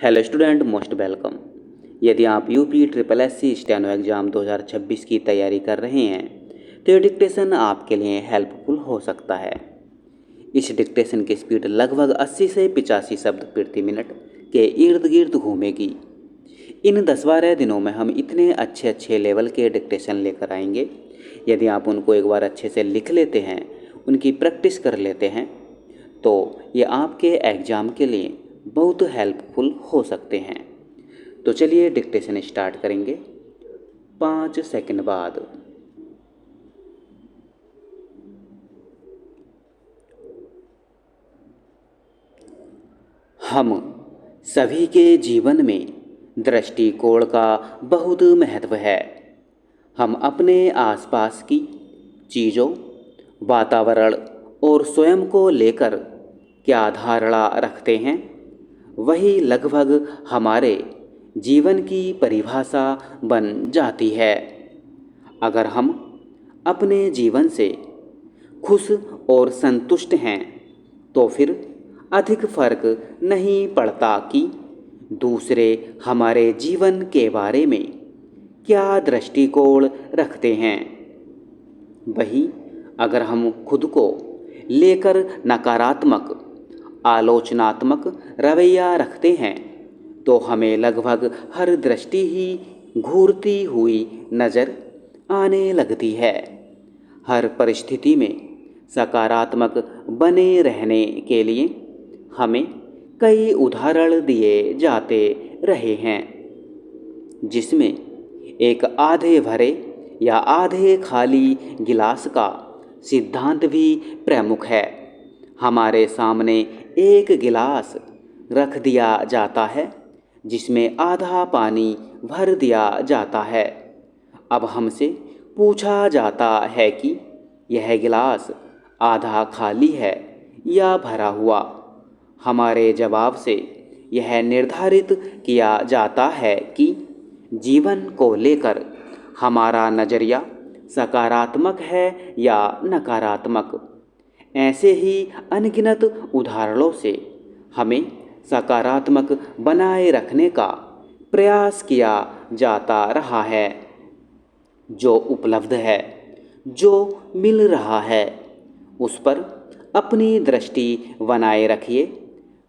Hello student, most welcome. यदि आप UP triple SC steno exam 2026 की तैयारी कर रहे हैं तो ये डिक्टेशन आपके लिए हेल्पफुल हो सकता है। इस डिक्टेशन की स्पीड लगभग 80 से 85 शब्द प्रति मिनट के इर्द गिर्द घूमेगी। इन 10-12 दिनों में हम इतने अच्छे लेवल के डिक्टेशन लेकर आएंगे। यदि आप उनको एक बार अच्छे से लिख लेते हैं, उनकी प्रैक्टिस कर लेते हैं, तो ये आपके एग्ज़ाम के लिए बहुत हेल्पफुल हो सकते हैं। तो चलिए डिक्टेशन स्टार्ट करेंगे 5 सेकंड बाद। हम सभी के जीवन में दृष्टिकोण का बहुत महत्व है। हम अपने आसपास की चीज़ों, वातावरण और स्वयं को लेकर क्या धारणा रखते हैं, वही लगभग हमारे जीवन की परिभाषा बन जाती है। अगर हम अपने जीवन से खुश और संतुष्ट हैं तो फिर अधिक फर्क नहीं पड़ता कि दूसरे हमारे जीवन के बारे में क्या दृष्टिकोण रखते हैं। वही अगर हम खुद को लेकर नकारात्मक, आलोचनात्मक रवैया रखते हैं तो हमें लगभग हर दृष्टि ही घूरती हुई नज़र आने लगती है। हर परिस्थिति में सकारात्मक बने रहने के लिए हमें कई उदाहरण दिए जाते रहे हैं, जिसमें एक आधे भरे या आधे खाली गिलास का सिद्धांत भी प्रमुख है। हमारे सामने एक गिलास रख दिया जाता है जिसमें आधा पानी भर दिया जाता है। अब हमसे पूछा जाता है कि यह गिलास आधा खाली है या भरा हुआ। हमारे जवाब से यह निर्धारित किया जाता है कि जीवन को लेकर हमारा नज़रिया सकारात्मक है या नकारात्मक। ऐसे ही अनगिनत उदाहरणों से हमें सकारात्मक बनाए रखने का प्रयास किया जाता रहा है। जो उपलब्ध है, जो मिल रहा है, उस पर अपनी दृष्टि बनाए रखिए।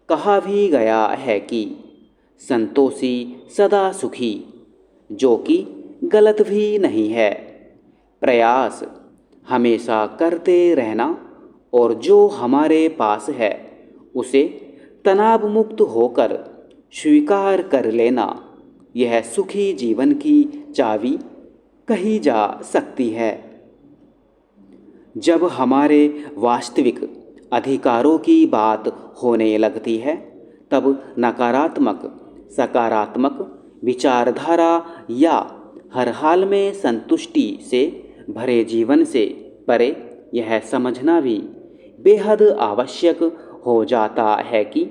कहा भी गया है कि संतोषी सदा सुखी, जो कि गलत भी नहीं है। प्रयास हमेशा करते रहना और जो हमारे पास है उसे तनाव मुक्त होकर स्वीकार कर लेना, यह सुखी जीवन की चाबी कही जा सकती है। जब हमारे वास्तविक अधिकारों की बात होने लगती है, तब नकारात्मक सकारात्मक विचारधारा या हर हाल में संतुष्टि से भरे जीवन से परे यह समझना भी बेहद आवश्यक हो जाता है कि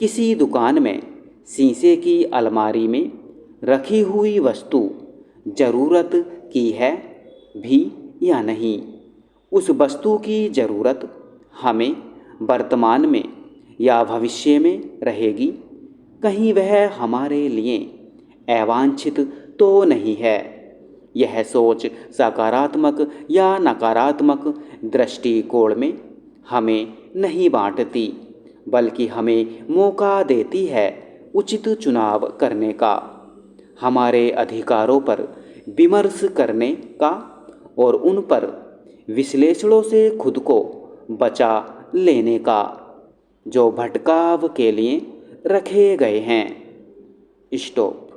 किसी दुकान में शीशे की अलमारी में रखी हुई वस्तु ज़रूरत की है भी या नहीं। उस वस्तु की ज़रूरत हमें वर्तमान में या भविष्य में रहेगी, कहीं वह हमारे लिए अवांछित तो नहीं है। यह सोच सकारात्मक या नकारात्मक दृष्टिकोण में हमें नहीं बांटती, बल्कि हमें मौका देती है उचित चुनाव करने का, हमारे अधिकारों पर विमर्श करने का और उन पर विश्लेषणों से खुद को बचा लेने का जो भटकाव के लिए रखे गए हैं। स्टॉप।